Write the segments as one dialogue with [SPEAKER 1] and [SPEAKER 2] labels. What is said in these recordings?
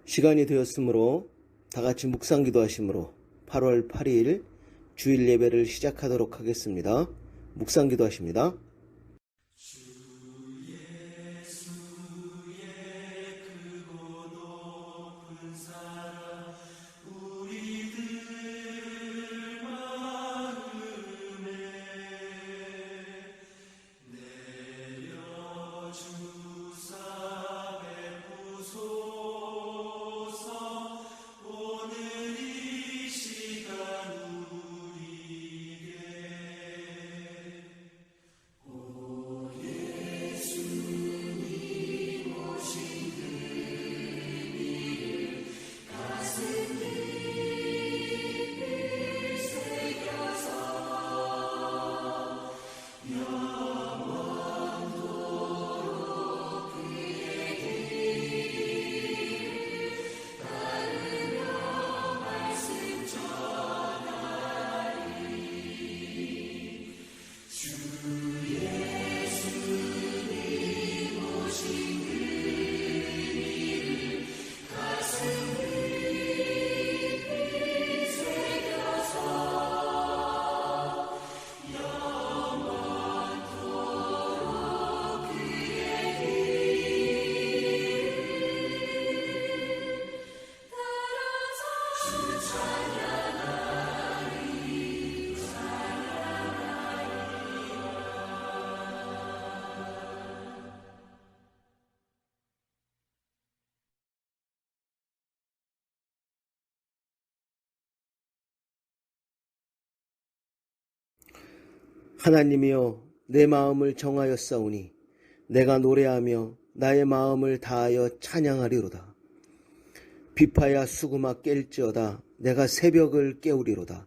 [SPEAKER 1] 시간이 되었으므로 다 같이 묵상기도 하심으로 8월 8일 주일 예배를 시작하도록 하겠습니다. 묵상기도 하십니다. 하나님이여, 내 마음을 정하였사오니 내가 노래하며 나의 마음을 다하여 찬양하리로다. 비파야 수금아 깰지어다. 내가 새벽을 깨우리로다.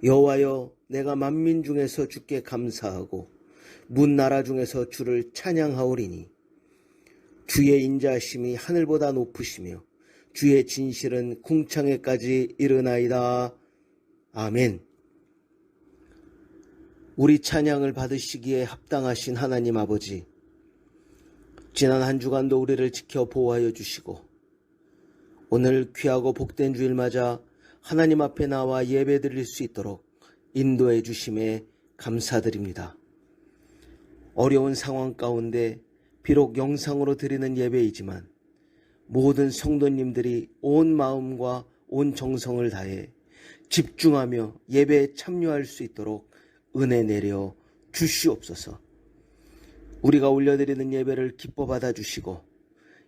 [SPEAKER 1] 여호와여, 내가 만민 중에서 주께 감사하고 문 나라 중에서 주를 찬양하오리니 주의 인자하심이 하늘보다 높으시며 주의 진실은 궁창에까지 이르나이다. 아멘. 우리 찬양을 받으시기에 합당하신 하나님 아버지, 지난 한 주간도 우리를 지켜 보호하여 주시고 오늘 귀하고 복된 주일 맞아 하나님 앞에 나와 예배 드릴 수 있도록 인도해 주심에 감사드립니다. 어려운 상황 가운데 비록 영상으로 드리는 예배이지만 모든 성도님들이 온 마음과 온 정성을 다해 집중하며 예배에 참여할 수 있도록 은혜 내려 주시옵소서. 우리가 올려드리는 예배를 기뻐 받아주시고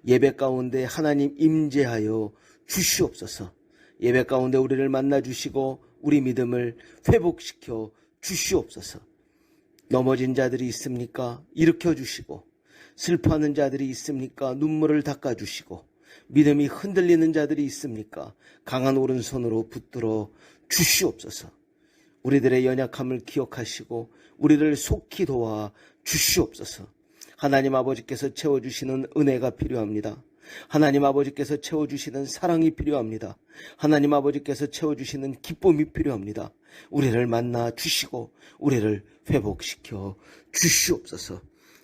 [SPEAKER 1] 예배 가운데 하나님 임재하여 주시옵소서. 예배 가운데 우리를 만나주시고 우리 믿음을 회복시켜 주시옵소서. 넘어진 자들이 있습니까? 일으켜주시고, 슬퍼하는 자들이 있습니까? 눈물을 닦아주시고, 믿음이 흔들리는 자들이 있습니까? 강한 오른손으로 붙들어 주시옵소서. 우리들의 연약함을 기억하시고 우리를 속히 도와 주시옵소서. 하나님 아버지께서 채워주시는 은혜가 필요합니다. 하나님 아버지께서 채워주시는 사랑이 필요합니다. 하나님 아버지께서 채워주시는 기쁨이 필요합니다. 우리를 만나 주시고 우리를 회복시켜 주시옵소서.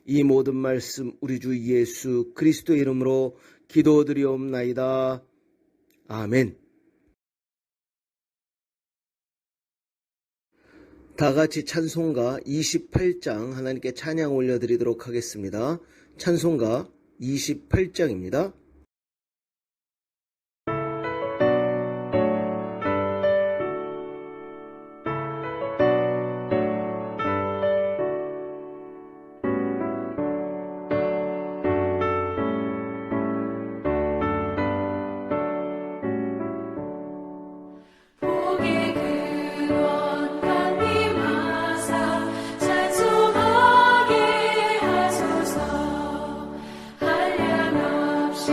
[SPEAKER 1] 이 모든 말씀 우리 주 예수 그리스도의 이름으로 기도드리옵나이다. 아멘. 다 같이 찬송가 28장 하나님께 찬양 올려드리도록 하겠습니다. 찬송가 28장입니다.
[SPEAKER 2] 찬송하게 하소서. 한량없이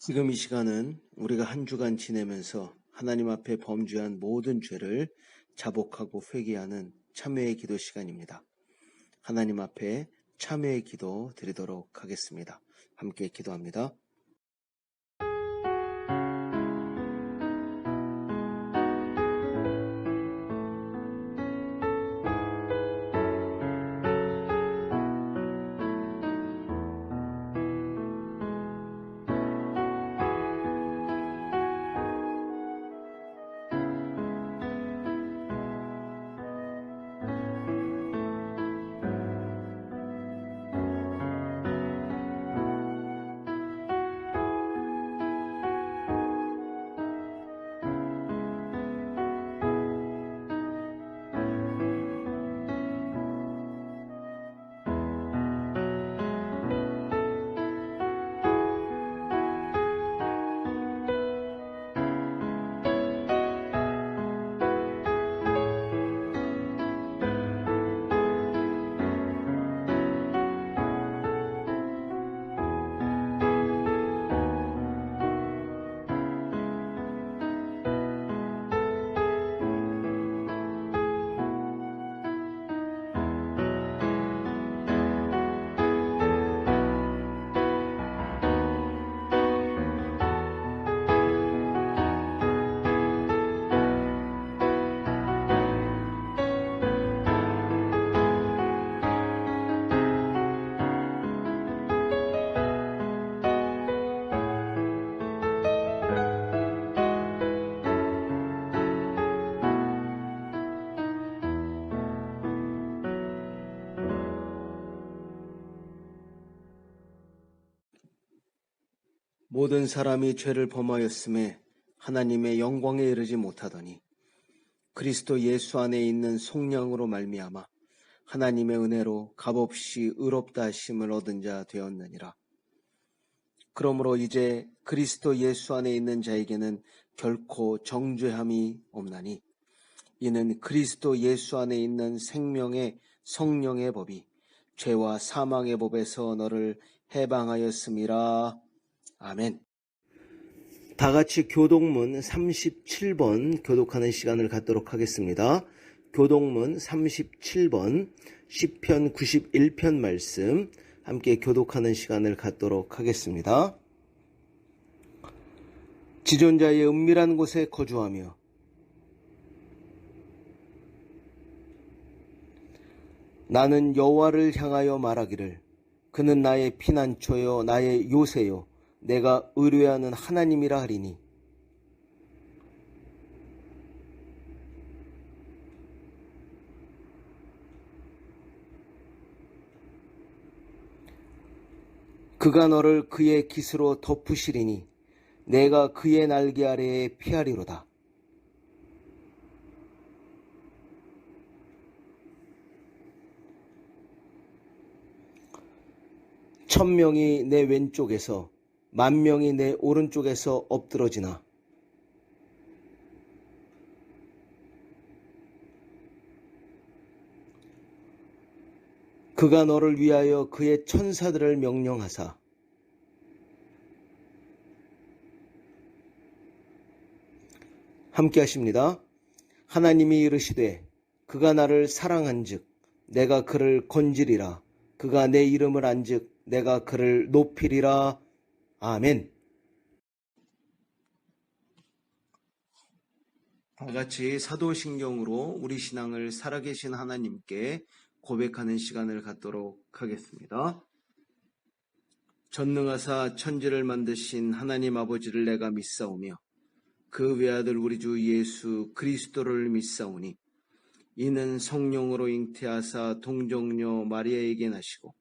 [SPEAKER 1] 지금 이 시간은 우리가 한 주간 지내면서 하나님 앞에 범죄한 모든 죄를 자복하고 회개하는 참회의 기도 시간입니다. 하나님 앞에 참회의 기도 드리도록 하겠습니다. 함께 기도합니다. 모든 사람이 죄를 범하였음에 하나님의 영광에 이르지 못하더니 그리스도 예수 안에 있는 속량으로 말미암아 하나님의 은혜로 값없이 의롭다 하심을 얻은 자 되었느니라. 그러므로 이제 그리스도 예수 안에 있는 자에게는 결코 정죄함이 없나니 이는 그리스도 예수 안에 있는 생명의 성령의 법이 죄와 사망의 법에서 너를 해방하였음이라. 아멘. 다 같이 교독문 37번 교독하는 시간을 갖도록 하겠습니다. 교독문 37번 시편 91편 말씀 함께 교독하는 시간을 갖도록 하겠습니다. 지존자의 은밀한 곳에 거주하며 나는 여호와를 향하여 말하기를 그는 나의 피난처요 나의 요새요 내가 의뢰하는 하나님이라 하리니 그가 너를 그의 깃으로 덮으시리니 내가 그의 날개 아래에 피하리로다. 천명이 내 왼쪽에서 만명이 내 오른쪽에서 엎드러지나 그가 너를 위하여 그의 천사들을 명령하사 함께 하십니다. 하나님이 이르시되 그가 나를 사랑한즉 내가 그를 건지리라. 그가 내 이름을 안즉 내가 그를 높이리라. 아멘. 다같이 사도신경으로 우리 신앙을 살아계신 하나님께 고백하는 시간을 갖도록 하겠습니다. 전능하사 천지를 만드신 하나님 아버지를 내가 믿사오며 그 외아들 우리 주 예수 그리스도를 믿사오니 이는 성령으로 잉태하사 동정녀 마리아에게 나시고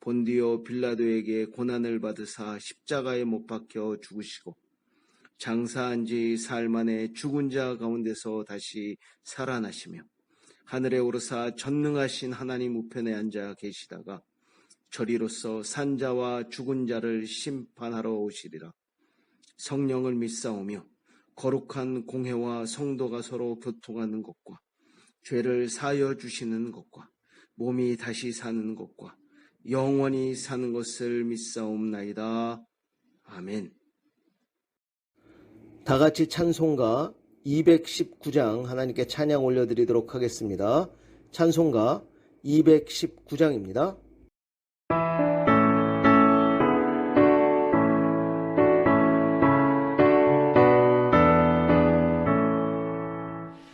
[SPEAKER 1] 본디오 빌라도에게 고난을 받으사 십자가에 못 박혀 죽으시고 장사한 지 사흘 만에 죽은 자 가운데서 다시 살아나시며 하늘에 오르사 전능하신 하나님 우편에 앉아 계시다가 저리로서 산자와 죽은 자를 심판하러 오시리라. 성령을 믿사오며 거룩한 공회와 성도가 서로 교통하는 것과 죄를 사하여 주시는 것과 몸이 다시 사는 것과 영원히 사는 것을 믿사옵나이다. 아멘. 다 같이 찬송가 219장 하나님께 찬양 올려드리도록 하겠습니다. 찬송가 219장입니다.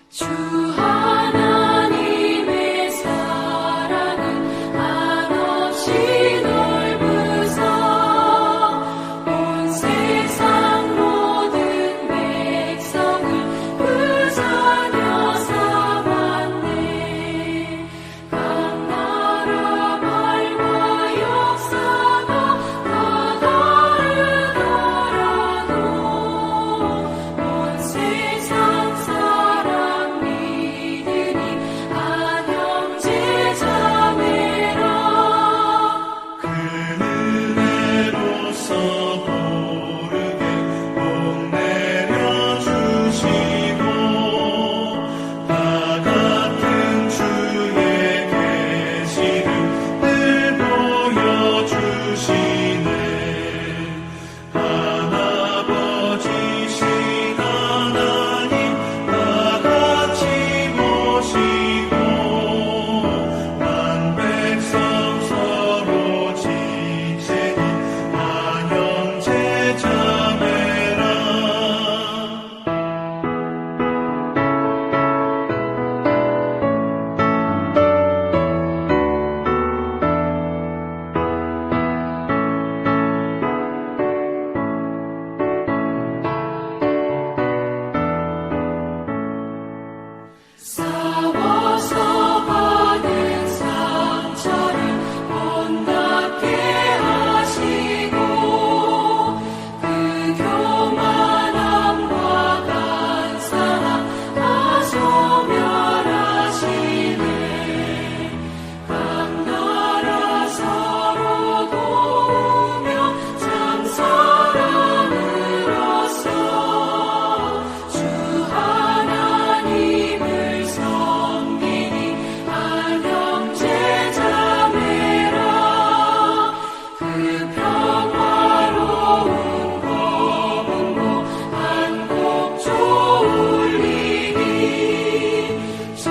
[SPEAKER 2] 주 하나님의 사랑은 한없이 넓으사 온 세상 모든 백성을 그 자녀 삼았네. 각 나라 말과 역사가 다 다르더라도 온 세상 사랑 믿으니 한 형제 자매라.
[SPEAKER 3] 그 은혜로서 고르게 복 내려주시고 다 같은 주의 계시를 늘 보여주시네. 하나버지신 하나님 다 같이 모시고 만 백성 서로 지체니 한 형제 자매라.
[SPEAKER 2] 싸워서 받은 상처를 본답게 하시고 그 교만함과 간사함 다 소멸하시네. 각 나라 서로 도우며 참 사랑으로서 주 하나님을 섬기니 한 형제 자매라. 그 평화로운 거문고 한 곡 조울리니 저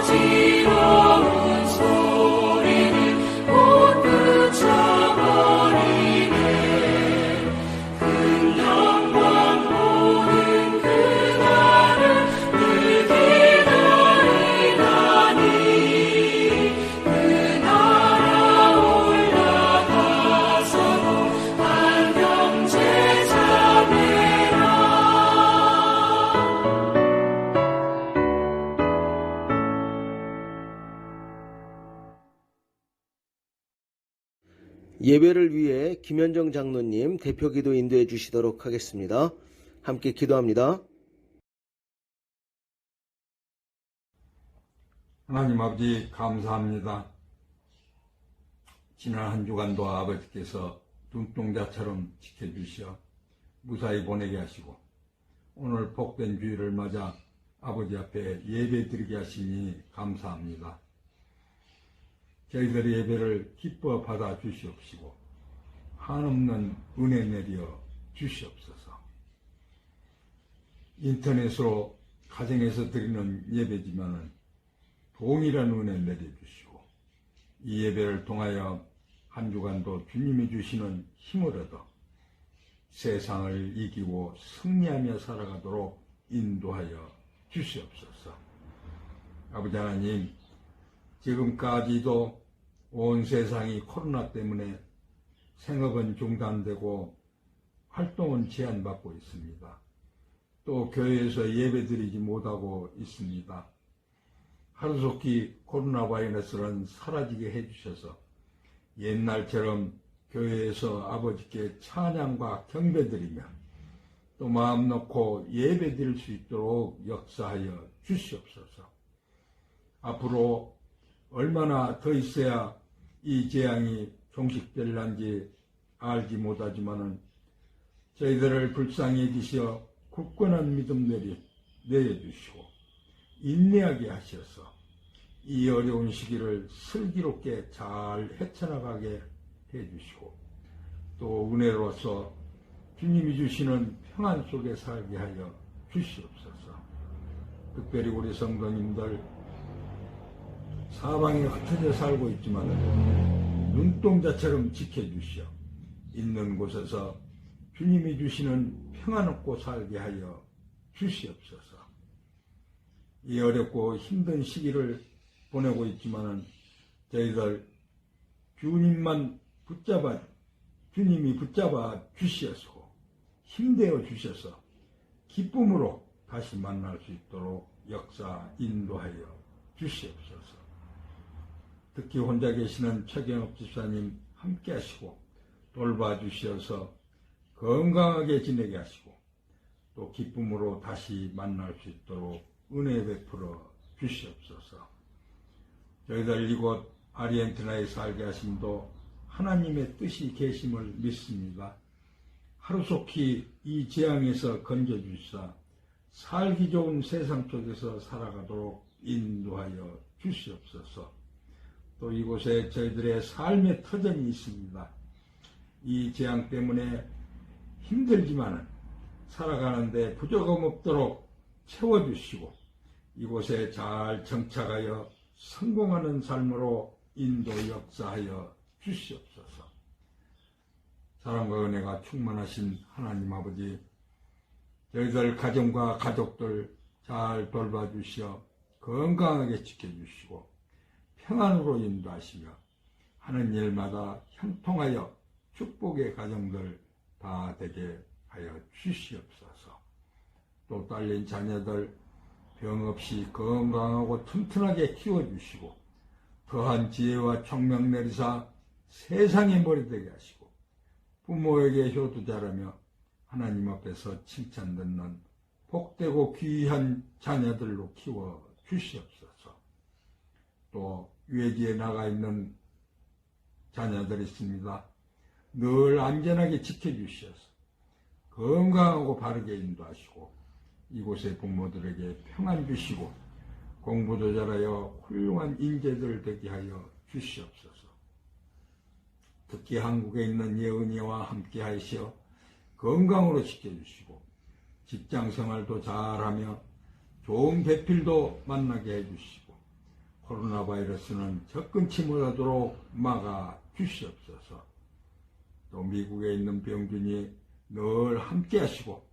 [SPEAKER 2] 어지러운 소리를 못 그쳐버리네. 큰 영광 보는 그날을 늘 기다리다니 그 나라 올라가서도 한 형제 자매라.
[SPEAKER 1] 예배를 위해 김현정 장로님 대표 기도 인도해 주시도록 하겠습니다. 함께 기도합니다.
[SPEAKER 4] 하나님 아버지 감사합니다. 지난 한 주간도 아버지께서 눈동자처럼 지켜주시어 무사히 보내게 하시고 오늘 복된 주일을 맞아 아버지 앞에 예배 드리게 하시니 감사합니다. 저희들의 예배를 기뻐 받아 주시옵시고 한없는 은혜 내려 주시옵소서. 인터넷으로 가정에서 드리는 예배지만은 동일한 은혜 내려주시고 이 예배를 통하여 한 주간도 주님이 주시는 힘을 얻어 세상을 이기고 승리하며 살아가도록 인도하여 주시옵소서. 아버지 하나님, 지금까지도 온 세상이 코로나 때문에 생업은 중단되고 활동은 제한받고 있습니다. 또 교회에서 예배드리지 못하고 있습니다. 하루속히 코로나 바이러스는 사라지게 해주셔서 옛날처럼 교회에서 아버지께 찬양과 경배드리며 또 마음 놓고 예배드릴 수 있도록 역사하여 주시옵소서. 앞으로 얼마나 더 있어야 이 재앙이 종식될런지 알지 못하지만은 저희들을 불쌍히 여기시어 굳건한 믿음 내려주시고 인내하게 하셔서 이 어려운 시기를 슬기롭게 잘 헤쳐나가게 해주시고 또 은혜로서 주님이 주시는 평안 속에 살게 하여 주시옵소서. 특별히 우리 성도님들 사방에 흩어져 살고 있지만 눈동자처럼 지켜주시어 있는 곳에서 주님이 주시는 평안 얻고 살게 하여 주시옵소서. 이 어렵고 힘든 시기를 보내고 있지만 저희들 주님이 붙잡아 주시었고 힘내어 주셔서 기쁨으로 다시 만날 수 있도록 역사 인도하여 주시옵소서. 특히 혼자 계시는 최경업 집사님 함께 하시고 돌봐주셔서 건강하게 지내게 하시고 또 기쁨으로 다시 만날 수 있도록 은혜 베풀어 주시옵소서. 저희들 이곳 아르헨티나에 살게 하심도 하나님의 뜻이 계심을 믿습니다. 하루속히 이 재앙에서 건져주시사 살기 좋은 세상 속에서 살아가도록 인도하여 주시옵소서. 또 이곳에 저희들의 삶의 터전이 있습니다. 이 재앙 때문에 힘들지만 살아가는데 부족함 없도록 채워주시고 이곳에 잘 정착하여 성공하는 삶으로 인도 역사하여 주시옵소서. 사랑과 은혜가 충만하신 하나님 아버지, 저희들 가정과 가족들 잘 돌봐주시어 건강하게 지켜주시고 평안으로 인도하시며 하는 일마다 형통하여 축복의 가정들 다 되게 하여 주시옵소서. 또 딸린 자녀들 병 없이 건강하고 튼튼하게 키워주시고 더한 지혜와 총명 내리사 세상의 머리 되게 하시고 부모에게 효도 잘하며 하나님 앞에서 칭찬 듣는 복되고 귀한 자녀들로 키워 주시옵소서. 또 외지에 나가 있는 자녀들이 있습니다. 늘 안전하게 지켜주셔서 건강하고 바르게 인도하시고 이곳의 부모들에게 평안 주시고 공부도 잘하여 훌륭한 인재들 되게 하여 주시옵소서. 특히 한국에 있는 예은이와 함께 하시어 건강으로 지켜주시고 직장생활도 잘하며 좋은 배필도 만나게 해주시고 코로나 바이러스는 접근치 못하도록 막아 주시옵소서. 또 미국에 있는 병준이 늘 함께 하시고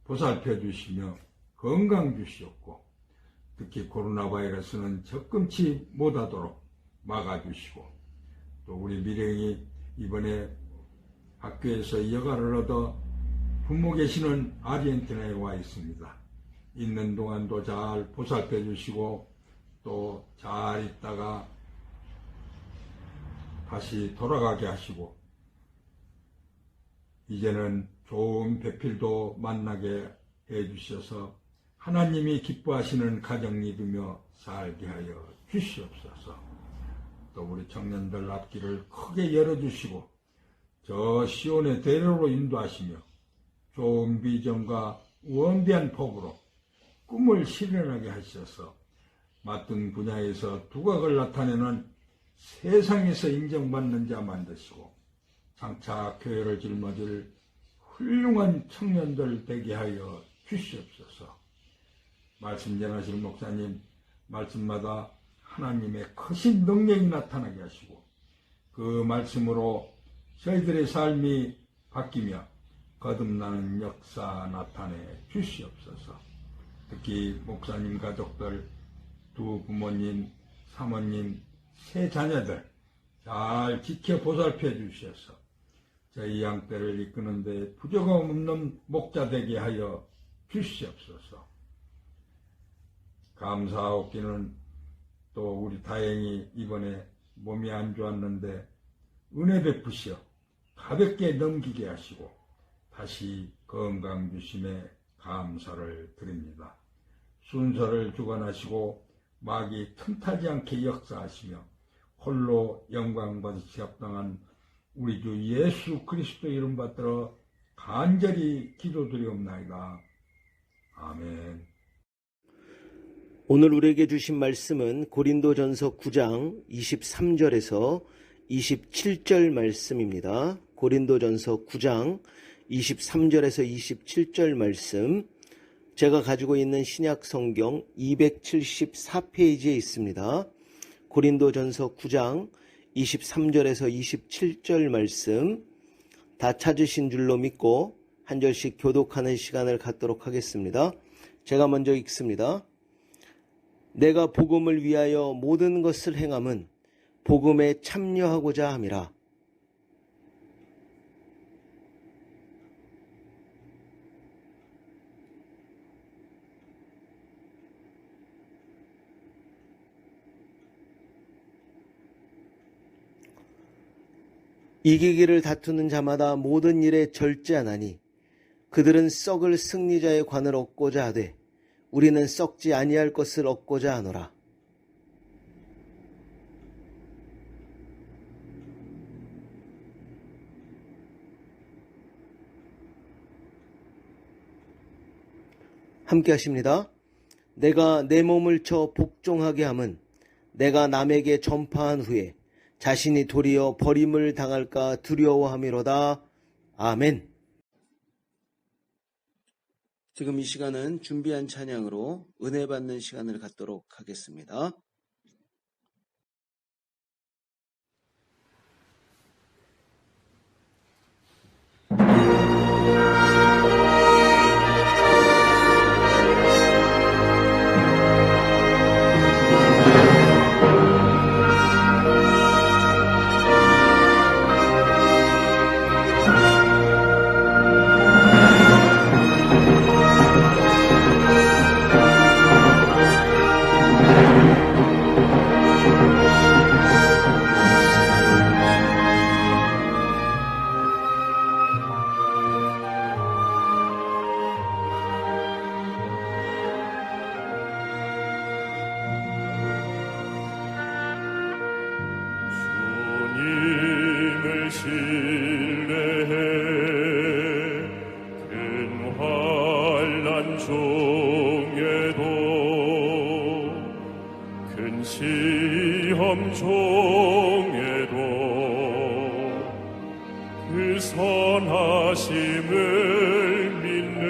[SPEAKER 4] 보살펴 주시며 건강 주시옵고 특히 코로나 바이러스는 접근치 못하도록 막아 주시고 또 우리 미령이 이번에 학교에서 여가를 얻어 부모 계시는 아르헨티나에 와 있습니다. 있는 동안도 잘 보살펴 주시고 또 잘 있다가 다시 돌아가게 하시고 이제는 좋은 배필도 만나게 해주셔서 하나님이 기뻐하시는 가정 이루며 살게 하여 주시옵소서. 또 우리 청년들 앞길을 크게 열어주시고 저 시온의 대로로 인도하시며 좋은 비전과 원대한 복으로 꿈을 실현하게 하셔서 맡은 분야에서 두각을 나타내는 세상에서 인정받는 자 만드시고 장차 교회를 짊어질 훌륭한 청년들 되게 하여 주시옵소서. 말씀 전하실 목사님 말씀마다 하나님의 크신 능력이 나타나게 하시고 그 말씀으로 저희들의 삶이 바뀌며 거듭나는 역사 나타내 주시옵소서. 특히 목사님 가족들, 두 부모님, 사모님, 세 자녀들 잘 지켜 보살펴 주셔서 저희 양떼를 이끄는데 부족함 없는 목자 되게 하여 주시옵소서. 감사하옵기는 또 우리 다행히 이번에 몸이 안 좋았는데 은혜 베푸시어 가볍게 넘기게 하시고 다시 건강 주심에 감사를 드립니다. 순서를 주관하시고 마귀 틈타지 않게 역사하시며 홀로 영광 받으시 합당한 우리 주 예수 그리스도 이름 받들어 간절히 기도드리옵나이다. 아멘.
[SPEAKER 1] 오늘 우리에게 주신 말씀은 고린도전서 9장 23절에서 27절 말씀입니다. 고린도전서 9장 23절에서 27절 말씀, 제가 가지고 있는 신약 성경 274페이지에 있습니다. 고린도전서 9장 23절에서 27절 말씀 다 찾으신 줄로 믿고 한 절씩 교독하는 시간을 갖도록 하겠습니다. 제가 먼저 읽습니다. 내가 복음을 위하여 모든 것을 행함은 복음에 참여하고자 함이라. 이기기를 다투는 자마다 모든 일에 절제하나니 그들은 썩을 승리자의 관을 얻고자 하되 우리는 썩지 아니할 것을 얻고자 하노라. 함께 하십니다. 내가 내 몸을 쳐 복종하게 함은 내가 남에게 전파한 후에 자신이 도리어 버림을 당할까 두려워함이로다. 아멘. 지금 이 시간은 준비한 찬양으로 은혜 받는 시간을 갖도록 하겠습니다.
[SPEAKER 3] 신뢰해 큰 환난 중에도 큰 시험 중에도 그 선하심을 믿는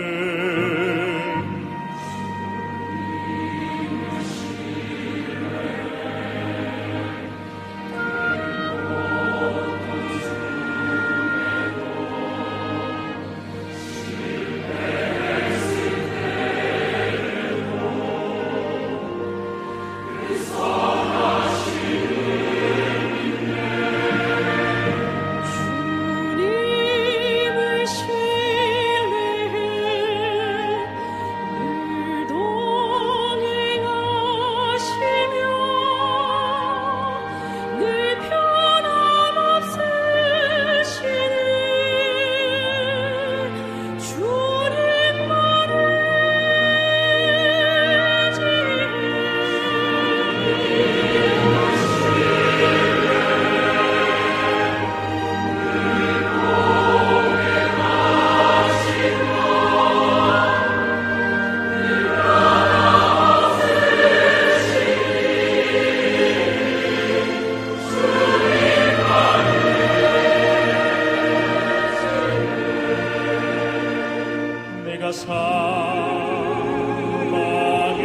[SPEAKER 3] 사망의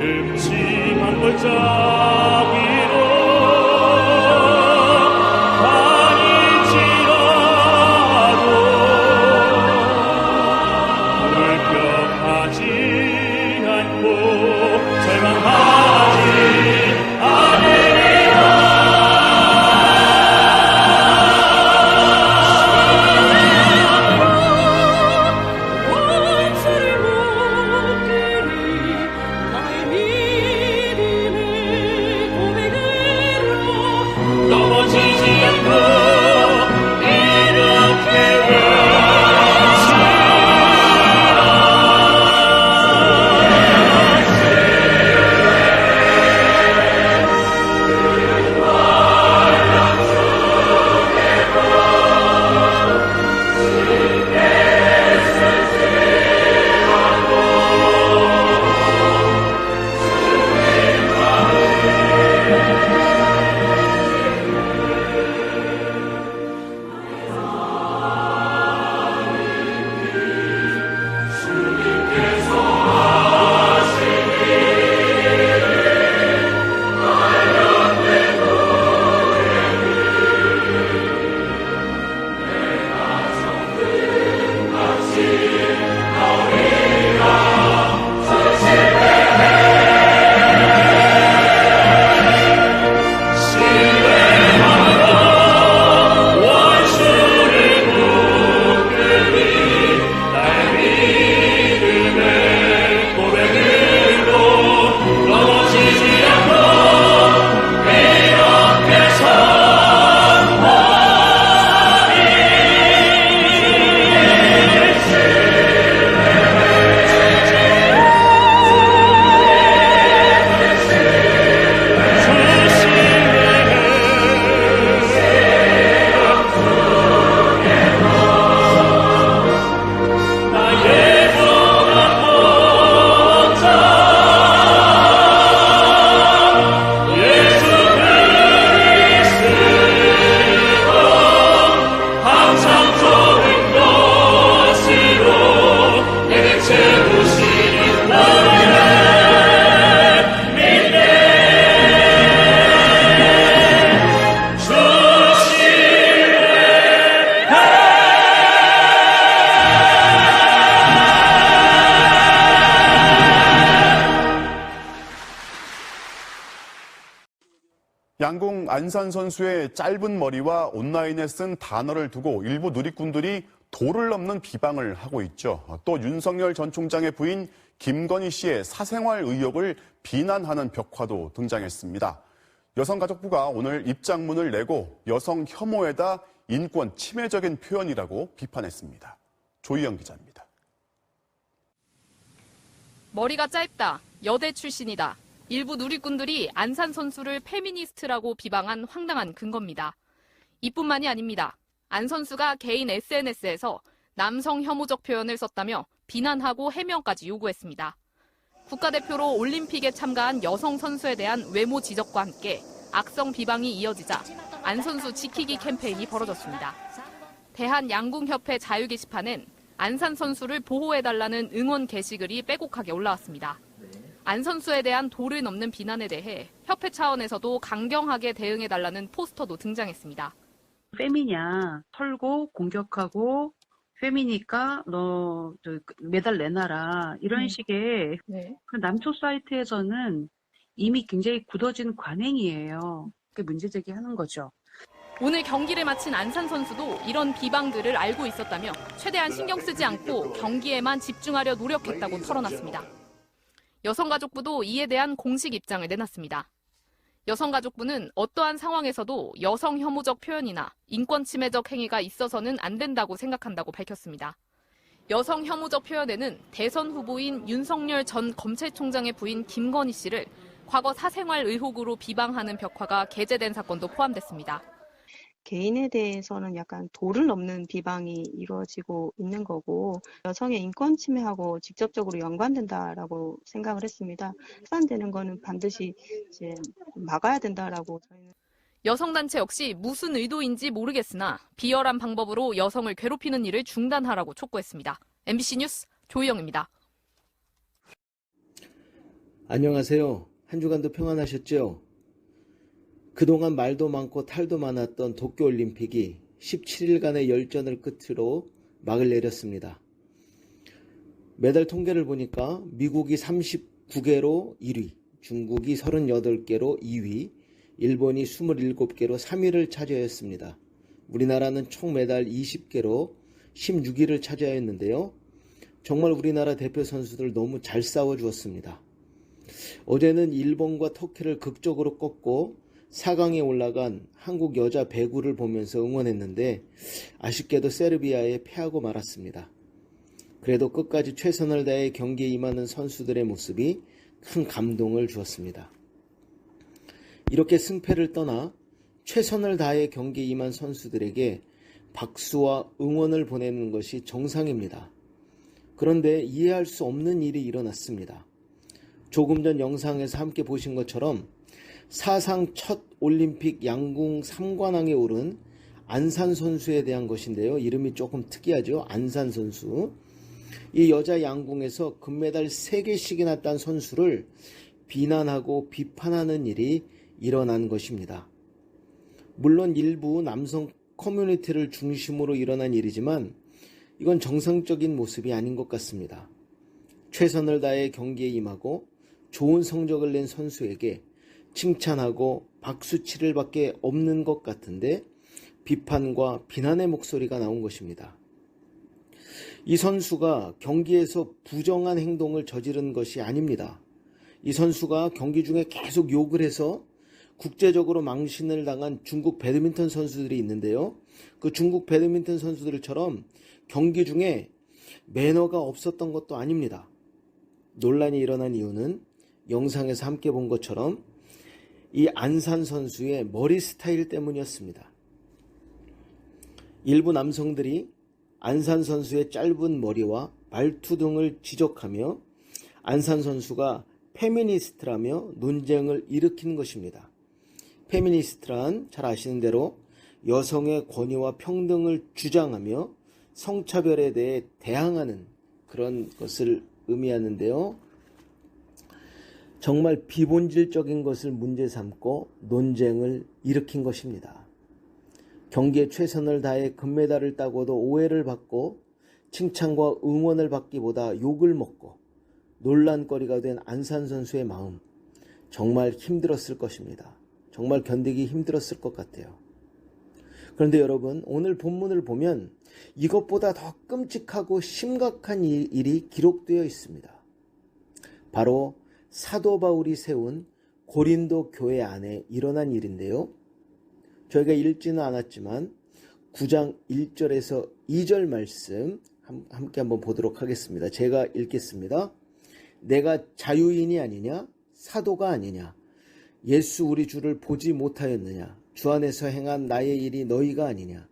[SPEAKER 3] 음침한 골짜기로 다닐지라도 불평하지 않고 절망하지 않으리라.
[SPEAKER 2] 나의 믿음의
[SPEAKER 5] 양궁 안산 선수의 짧은 머리와 온라인에 쓴 단어를 두고 일부 누리꾼들이 도를 넘는 비방을 하고 있죠. 또 윤석열 전 총장의 부인 김건희 씨의 사생활 의혹을 비난하는 벽화도 등장했습니다. 여성가족부가 오늘 입장문을 내고 여성 혐오에다 인권 침해적인 표현이라고 비판했습니다. 조희영 기자입니다.
[SPEAKER 6] 머리가 짧다, 여대 출신이다. 일부 누리꾼들이 안산 선수를 페미니스트라고 비방한 황당한 근거입니다. 이뿐만이 아닙니다. 안 선수가 개인 SNS에서 남성 혐오적 표현을 썼다며 비난하고 해명까지 요구했습니다. 국가대표로 올림픽에 참가한 여성 선수에 대한 외모 지적과 함께 악성 비방이 이어지자 안 선수 지키기 캠페인이 벌어졌습니다. 대한양궁협회 자유 게시판엔 안산 선수를 보호해달라는 응원 게시글이 빼곡하게 올라왔습니다. 안 선수에 대한 도를 넘는 비난에 대해 협회 차원에서도 강경하게 대응해달라는 포스터도 등장했습니다.
[SPEAKER 7] 페미냐, 털고 공격하고 페미니까 너 메달 내놔라 이런 식의 그 남초 사이트에서는 이미 굉장히 굳어진 관행이에요. 그 문제 제기하는 거죠.
[SPEAKER 6] 오늘 경기를 마친 안산 선수도 이런 비방들을 알고 있었다며 최대한 신경 쓰지 않고 경기에만 집중하려 노력했다고 털어놨습니다. 여성가족부도 이에 대한 공식 입장을 내놨습니다. 여성가족부는 어떠한 상황에서도 여성 혐오적 표현이나 인권 침해적 행위가 있어서는 안 된다고 생각한다고 밝혔습니다. 여성 혐오적 표현에는 대선 후보인 윤석열 전 검찰총장의 부인 김건희 씨를 과거 사생활 의혹으로 비방하는 벽화가 게재된 사건도 포함됐습니다.
[SPEAKER 8] 개인에 대해서는 약간 도를 넘는 비방이 이루어지고 있는 거고 여성의 인권 침해하고 직접적으로 연관된다라고 생각을 했습니다. 확산되는 거는 반드시 이제 막아야 된다라고 저희는.
[SPEAKER 6] 여성단체 역시 무슨 의도인지 모르겠으나 비열한 방법으로 여성을 괴롭히는 일을 중단하라고 촉구했습니다. MBC 뉴스 조희영입니다.
[SPEAKER 1] 안녕하세요. 한 주간도 평안하셨죠? 그동안 말도 많고 탈도 많았던 도쿄올림픽이 17일간의 열전을 끝으로 막을 내렸습니다. 메달 통계를 보니까 미국이 39개로 1위, 중국이 38개로 2위, 일본이 27개로 3위를 차지하였습니다. 우리나라는 총 메달 20개로 16위를 차지하였는데요. 정말 우리나라 대표 선수들 너무 잘 싸워주었습니다. 어제는 일본과 터키를 극적으로 꺾고 4강에 올라간 한국 여자 배구를 보면서 응원했는데 아쉽게도 세르비아에 패하고 말았습니다. 그래도 끝까지 최선을 다해 경기에 임하는 선수들의 모습이 큰 감동을 주었습니다. 이렇게 승패를 떠나 최선을 다해 경기에 임한 선수들에게 박수와 응원을 보내는 것이 정상입니다. 그런데 이해할 수 없는 일이 일어났습니다. 조금 전 영상에서 함께 보신 것처럼 사상 첫 올림픽 양궁 3관왕에 오른 안산 선수에 대한 것인데요. 이름이 조금 특이하죠. 안산 선수. 이 여자 양궁에서 금메달 3개씩이나 딴 선수를 비난하고 비판하는 일이 일어난 것입니다. 물론 일부 남성 커뮤니티를 중심으로 일어난 일이지만 이건 정상적인 모습이 아닌 것 같습니다. 최선을 다해 경기에 임하고 좋은 성적을 낸 선수에게 칭찬하고 박수치를 밖에 없는 것 같은데 비판과 비난의 목소리가 나온 것입니다. 이 선수가 경기에서 부정한 행동을 저지른 것이 아닙니다. 이 선수가 경기 중에 계속 욕을 해서 국제적으로 망신을 당한 중국 배드민턴 선수들이 있는데요. 그 중국 배드민턴 선수들처럼 경기 중에 매너가 없었던 것도 아닙니다. 논란이 일어난 이유는 영상에서 함께 본 것처럼 이 안산 선수의 머리 스타일 때문이었습니다. 일부 남성들이 안산 선수의 짧은 머리와 말투 등을 지적하며 안산 선수가 페미니스트라며 논쟁을 일으킨 것입니다. 페미니스트란 잘 아시는 대로 여성의 권위와 평등을 주장하며 성차별에 대해 대항하는 그런 것을 의미하는데요. 정말 비본질적인 것을 문제 삼고 논쟁을 일으킨 것입니다. 경기에 최선을 다해 금메달을 따고도 오해를 받고 칭찬과 응원을 받기보다 욕을 먹고 논란거리가 된 안산 선수의 마음 정말 힘들었을 것입니다. 정말 견디기 힘들었을 것 같아요. 그런데 여러분, 오늘 본문을 보면 이것보다 더 끔찍하고 심각한 일이 기록되어 있습니다. 바로 사도 바울이 세운 고린도 교회 안에 일어난 일인데요. 저희가 읽지는 않았지만 9장 1절에서 2절 말씀 함께 한번 보도록 하겠습니다. 제가 읽겠습니다. 내가 자유인이 아니냐? 사도가 아니냐? 예수 우리 주를 보지 못하였느냐? 주 안에서 행한 나의 일이 너희가 아니냐?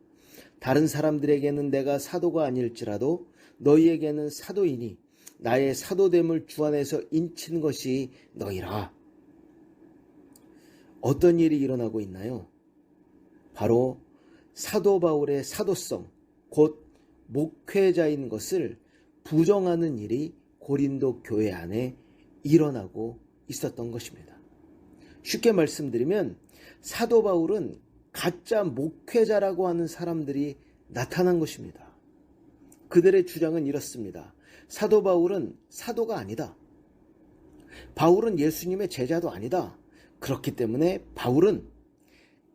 [SPEAKER 1] 다른 사람들에게는 내가 사도가 아닐지라도 너희에게는 사도이니 나의 사도됨을 주 안에서 인친 것이 너희라. 어떤 일이 일어나고 있나요? 바로 사도 바울의 사도성, 곧 목회자인 것을 부정하는 일이 고린도 교회 안에 일어나고 있었던 것입니다. 쉽게 말씀드리면 사도 바울은 가짜 목회자라고 하는 사람들이 나타난 것입니다. 그들의 주장은 이렇습니다. 사도 바울은 사도가 아니다. 바울은 예수님의 제자도 아니다. 그렇기 때문에 바울은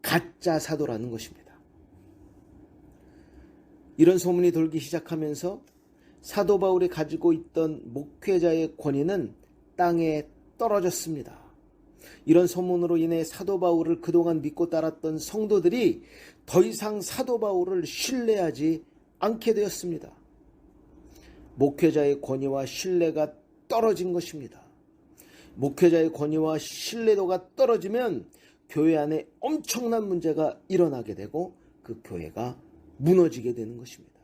[SPEAKER 1] 가짜 사도라는 것입니다. 이런 소문이 돌기 시작하면서 사도 바울이 가지고 있던 목회자의 권위는 땅에 떨어졌습니다. 이런 소문으로 인해 사도 바울을 그동안 믿고 따랐던 성도들이 더 이상 사도 바울을 신뢰하지 않게 되었습니다. 목회자의 권위와 신뢰가 떨어진 것입니다. 목회자의 권위와 신뢰도가 떨어지면 교회 안에 엄청난 문제가 일어나게 되고 그 교회가 무너지게 되는 것입니다.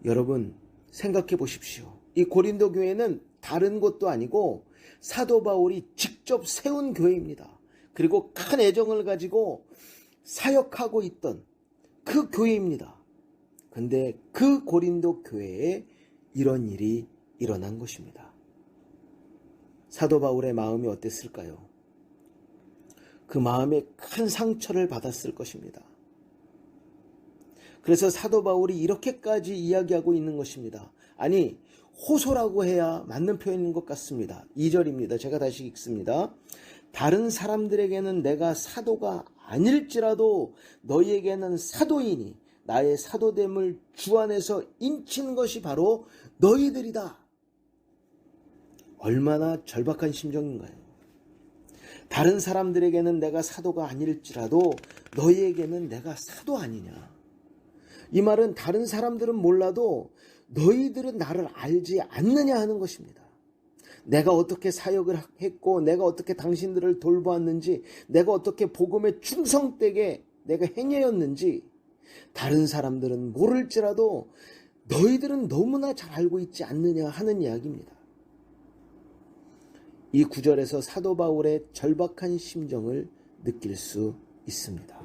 [SPEAKER 1] 여러분, 생각해 보십시오. 이 고린도 교회는 다른 곳도 아니고 사도 바울이 직접 세운 교회입니다. 그리고 큰 애정을 가지고 사역하고 있던 그 교회입니다. 근데 그 고린도 교회에 이런 일이 일어난 것입니다. 사도 바울의 마음이 어땠을까요? 그 마음에 큰 상처를 받았을 것입니다. 그래서 사도 바울이 이렇게까지 이야기하고 있는 것입니다. 아니, 호소라고 해야 맞는 표현인 것 같습니다. 2절입니다. 제가 다시 읽습니다. 다른 사람들에게는 내가 사도가 아닐지라도 너희에게는 사도이니 나의 사도됨을 주 안에서 인친 것이 바로 너희들이다. 얼마나 절박한 심정인가요? 다른 사람들에게는 내가 사도가 아닐지라도 너희에게는 내가 사도 아니냐. 이 말은 다른 사람들은 몰라도 너희들은 나를 알지 않느냐 하는 것입니다. 내가 어떻게 사역을 했고 내가 어떻게 당신들을 돌보았는지 내가 어떻게 복음에 충성되게 내가 행하였는지 다른 사람들은 모를지라도 너희들은 너무나 잘 알고 있지 않느냐 하는 이야기입니다. 이 구절에서 사도 바울의 절박한 심정을 느낄 수 있습니다.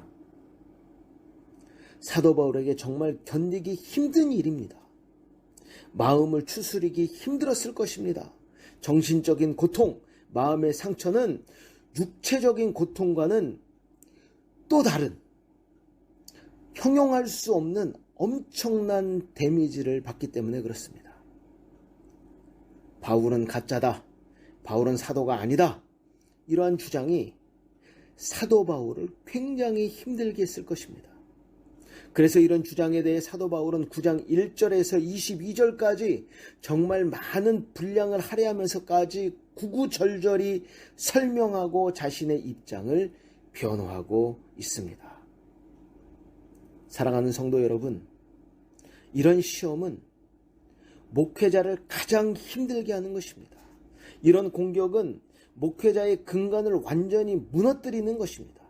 [SPEAKER 1] 사도 바울에게 정말 견디기 힘든 일입니다. 마음을 추스리기 힘들었을 것입니다. 정신적인 고통, 마음의 상처는 육체적인 고통과는 또 다른 형용할 수 없는 엄청난 데미지를 받기 때문에 그렇습니다. 바울은 가짜다. 바울은 사도가 아니다. 이러한 주장이 사도 바울을 굉장히 힘들게 했을 것입니다. 그래서 이런 주장에 대해 사도 바울은 9장 1절에서 22절까지 정말 많은 분량을 할애하면서까지 구구절절히 설명하고 자신의 입장을 변호하고 있습니다. 사랑하는 성도 여러분, 이런 시험은 목회자를 가장 힘들게 하는 것입니다. 이런 공격은 목회자의 근간을 완전히 무너뜨리는 것입니다.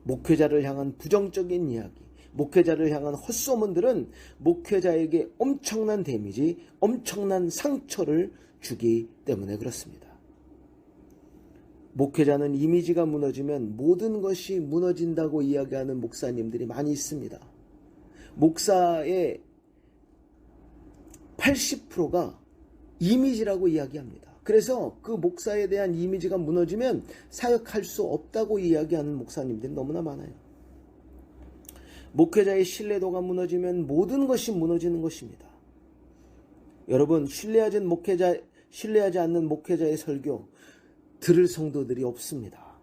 [SPEAKER 1] 목회자를 향한 부정적인 이야기, 목회자를 향한 헛소문들은 목회자에게 엄청난 데미지, 엄청난 상처를 주기 때문에 그렇습니다. 목회자는 이미지가 무너지면 모든 것이 무너진다고 이야기하는 목사님들이 많이 있습니다. 목사의 80%가 이미지라고 이야기합니다. 그래서 그 목사에 대한 이미지가 무너지면 사역할 수 없다고 이야기하는 목사님들이 너무나 많아요. 목회자의 신뢰도가 무너지면 모든 것이 무너지는 것입니다. 여러분, 신뢰하지 않는 목회자의 설교 들을 성도들이 없습니다.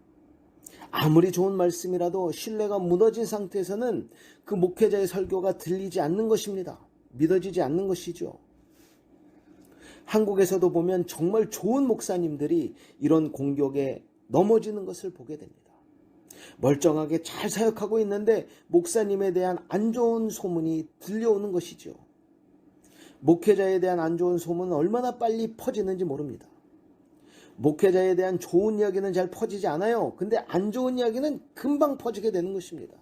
[SPEAKER 1] 아무리 좋은 말씀이라도 신뢰가 무너진 상태에서는 그 목회자의 설교가 들리지 않는 것입니다. 믿어지지 않는 것이죠. 한국에서도 보면 정말 좋은 목사님들이 이런 공격에 넘어지는 것을 보게 됩니다. 멀쩡하게 잘 사역하고 있는데 목사님에 대한 안 좋은 소문이 들려오는 것이죠. 목회자에 대한 안 좋은 소문은 얼마나 빨리 퍼지는지 모릅니다. 목회자에 대한 좋은 이야기는 잘 퍼지지 않아요. 근데 안 좋은 이야기는 금방 퍼지게 되는 것입니다.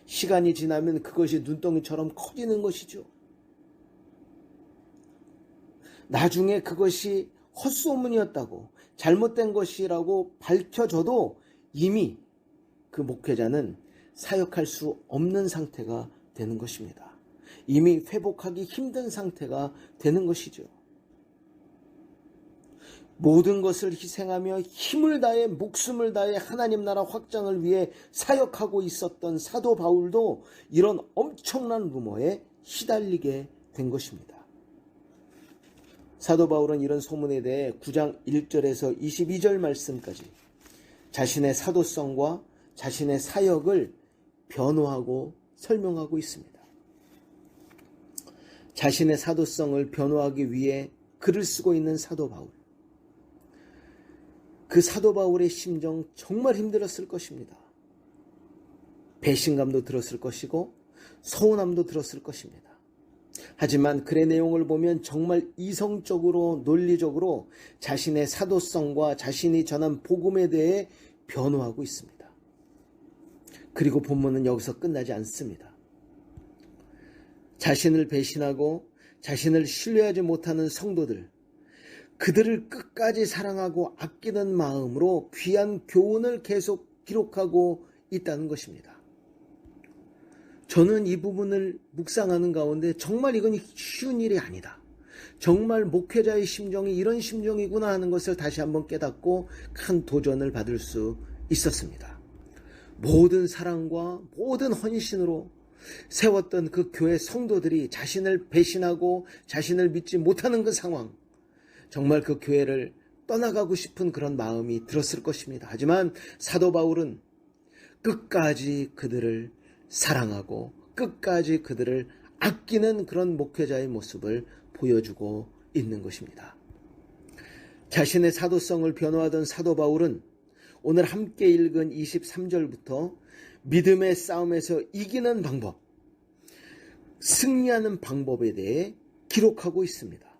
[SPEAKER 1] 시간이 지나면 그것이 눈덩이처럼 커지는 것이죠. 나중에 그것이 헛소문이었다고 잘못된 것이라고 밝혀져도 이미 그 목회자는 사역할 수 없는 상태가 되는 것입니다. 이미 회복하기 힘든 상태가 되는 것이죠. 모든 것을 희생하며 힘을 다해 목숨을 다해 하나님 나라 확장을 위해 사역하고 있었던 사도 바울도 이런 엄청난 루머에 시달리게 된 것입니다. 사도 바울은 이런 소문에 대해 9장 1절에서 22절 말씀까지 자신의 사도성과 자신의 사역을 변호하고 설명하고 있습니다. 자신의 사도성을 변호하기 위해 글을 쓰고 있는 사도 바울. 그 사도 바울의 심정 정말 힘들었을 것입니다. 배신감도 들었을 것이고 서운함도 들었을 것입니다. 하지만 글의 내용을 보면 정말 이성적으로 논리적으로 자신의 사도성과 자신이 전한 복음에 대해 변호하고 있습니다. 그리고 본문은 여기서 끝나지 않습니다. 자신을 배신하고 자신을 신뢰하지 못하는 성도들, 그들을 끝까지 사랑하고 아끼는 마음으로 귀한 교훈을 계속 기록하고 있다는 것입니다. 저는 이 부분을 묵상하는 가운데 정말 이건 쉬운 일이 아니다. 정말 목회자의 심정이 이런 심정이구나 하는 것을 다시 한번 깨닫고 큰 도전을 받을 수 있었습니다. 모든 사랑과 모든 헌신으로 세웠던 그 교회 성도들이 자신을 배신하고 자신을 믿지 못하는 그 상황, 정말 그 교회를 떠나가고 싶은 그런 마음이 들었을 것입니다. 하지만 사도 바울은 끝까지 그들을 사랑하고 끝까지 그들을 아끼는 그런 목회자의 모습을 보여주고 있는 것입니다. 자신의 사도성을 변호하던 사도 바울은 오늘 함께 읽은 23절부터 믿음의 싸움에서 이기는 방법, 승리하는 방법에 대해 기록하고 있습니다.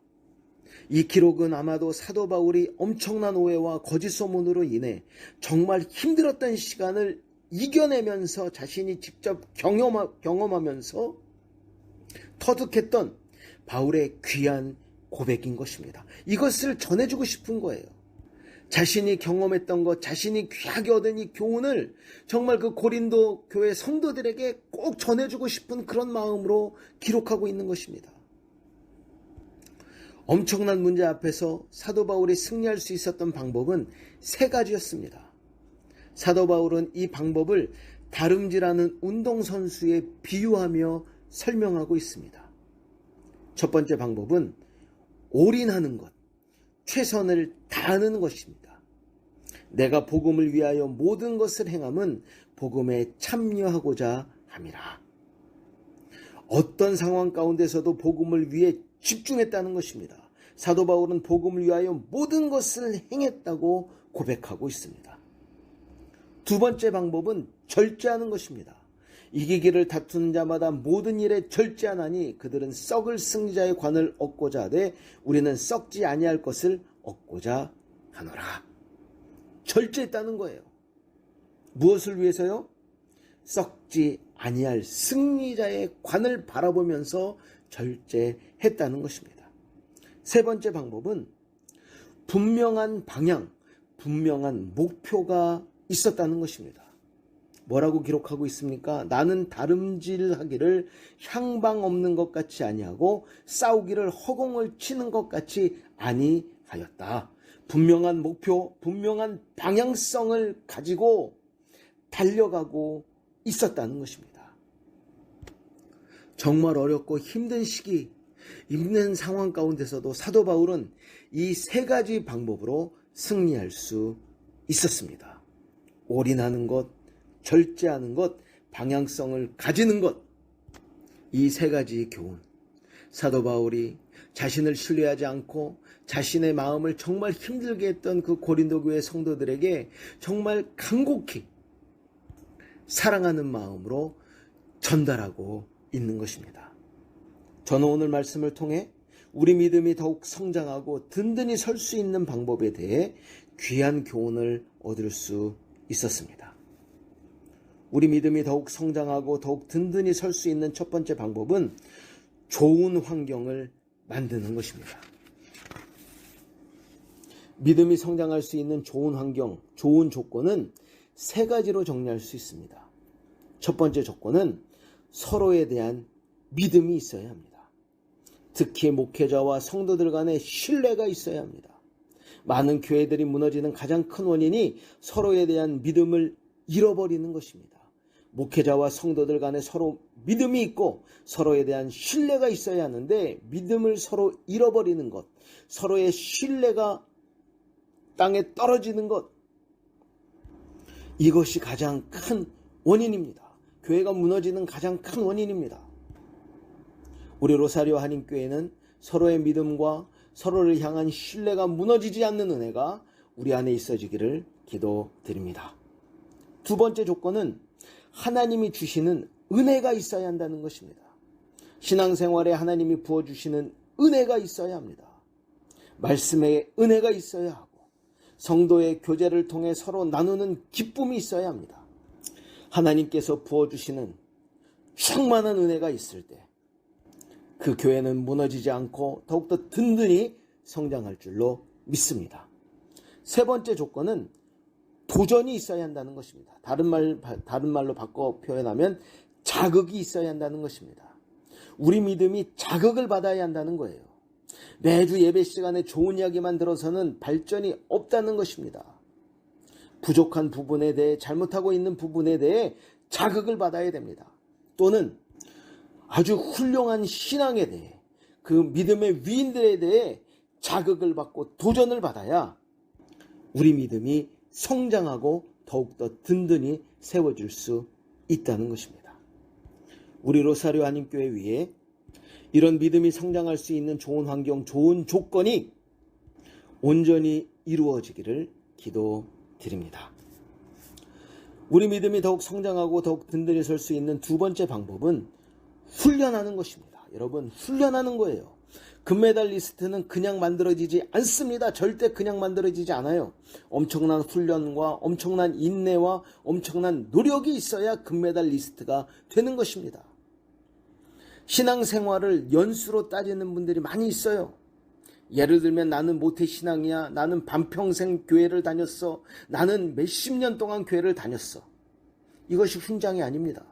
[SPEAKER 1] 이 기록은 아마도 사도 바울이 엄청난 오해와 거짓 소문으로 인해 정말 힘들었던 시간을 이겨내면서 자신이 직접 경험하면서 터득했던 바울의 귀한 고백인 것입니다. 이것을 전해주고 싶은 거예요. 자신이 경험했던 것, 자신이 귀하게 얻은 이 교훈을 정말 그 고린도 교회 성도들에게 꼭 전해주고 싶은 그런 마음으로 기록하고 있는 것입니다. 엄청난 문제 앞에서 사도 바울이 승리할 수 있었던 방법은 3가지였습니다. 사도 바울은 이 방법을 다름질하는 운동선수에 비유하며 설명하고 있습니다. 첫 번째 방법은 올인하는 것, 최선을 다하는 것입니다. 내가 복음을 위하여 모든 것을 행함은 복음에 참여하고자 함이라. 어떤 상황 가운데서도 복음을 위해 집중했다는 것입니다. 사도 바울은 복음을 위하여 모든 것을 행했다고 고백하고 있습니다. 두 번째 방법은 절제하는 것입니다. 이기기를 다투는 자마다 모든 일에 절제하나니 그들은 썩을 승리자의 관을 얻고자 하되 우리는 썩지 아니할 것을 얻고자 하노라. 절제했다는 거예요. 무엇을 위해서요? 썩지 아니할 승리자의 관을 바라보면서 절제했다는 것입니다. 세 번째 방법은 분명한 방향, 분명한 목표가 있었다는 것입니다. 뭐라고 기록하고 있습니까? 나는 다름질하기를 향방 없는 것 같이 아니하고 싸우기를 허공을 치는 것 같이 아니하였다. 분명한 목표, 분명한 방향성을 가지고 달려가고 있었다는 것입니다. 정말 어렵고 힘든 시기, 힘든 상황 가운데서도 사도 바울은 이 3가지 방법으로 승리할 수 있었습니다. 올인하는 것, 절제하는 것, 방향성을 가지는 것. 이 세 가지 교훈. 사도 바울이 자신을 신뢰하지 않고 자신의 마음을 정말 힘들게 했던 그 고린도 교회 성도들에게 정말 간곡히 사랑하는 마음으로 전달하고 있는 것입니다. 저는 오늘 말씀을 통해 우리 믿음이 더욱 성장하고 든든히 설 수 있는 방법에 대해 귀한 교훈을 얻을 수 있었습니다. 우리 믿음이 더욱 성장하고 더욱 든든히 설 수 있는 첫 번째 방법은 좋은 환경을 만드는 것입니다. 믿음이 성장할 수 있는 좋은 환경, 좋은 조건은 세 가지로 정리할 수 있습니다. 첫 번째 조건은 서로에 대한 믿음이 있어야 합니다. 특히 목회자와 성도들 간의 신뢰가 있어야 합니다. 많은 교회들이 무너지는 가장 큰 원인이 서로에 대한 믿음을 잃어버리는 것입니다. 목회자와 성도들 간에 서로 믿음이 있고 서로에 대한 신뢰가 있어야 하는데 믿음을 서로 잃어버리는 것, 서로의 신뢰가 땅에 떨어지는 것, 이것이 가장 큰 원인입니다. 교회가 무너지는 가장 큰 원인입니다. 우리 로사리오 한인교회는 서로의 믿음과 서로를 향한 신뢰가 무너지지 않는 은혜가 우리 안에 있어지기를 기도드립니다. 두 번째 조건은 하나님이 주시는 은혜가 있어야 한다는 것입니다. 신앙생활에 하나님이 부어주시는 은혜가 있어야 합니다. 말씀에 은혜가 있어야 하고 성도의 교제를 통해 서로 나누는 기쁨이 있어야 합니다. 하나님께서 부어주시는 충만한 은혜가 있을 때 그 교회는 무너지지 않고 더욱더 든든히 성장할 줄로 믿습니다. 세 번째 조건은 도전이 있어야 한다는 것입니다. 다른 말로 바꿔 표현하면 자극이 있어야 한다는 것입니다. 우리 믿음이 자극을 받아야 한다는 거예요. 매주 예배 시간에 좋은 이야기만 들어서는 발전이 없다는 것입니다. 부족한 부분에 대해, 잘못하고 있는 부분에 대해 자극을 받아야 됩니다. 또는 아주 훌륭한 신앙에 대해, 그 믿음의 위인들에 대해 자극을 받고 도전을 받아야 우리 믿음이 성장하고 더욱더 든든히 세워질 수 있다는 것입니다. 우리 로사리오 한인교회 위에 이런 믿음이 성장할 수 있는 좋은 환경, 좋은 조건이 온전히 이루어지기를 기도드립니다. 우리 믿음이 더욱 성장하고 더욱 든든히 설 수 있는 두 번째 방법은 훈련하는 것입니다. 여러분, 훈련하는 거예요. 금메달리스트는 그냥 만들어지지 않습니다. 절대 그냥 만들어지지 않아요. 엄청난 훈련과 엄청난 인내와 엄청난 노력이 있어야 금메달리스트가 되는 것입니다. 신앙생활을 연수로 따지는 분들이 많이 있어요. 예를 들면 나는 모태신앙이야, 나는 반평생 교회를 다녔어, 나는 몇십 년 동안 교회를 다녔어. 이것이 훈장이 아닙니다.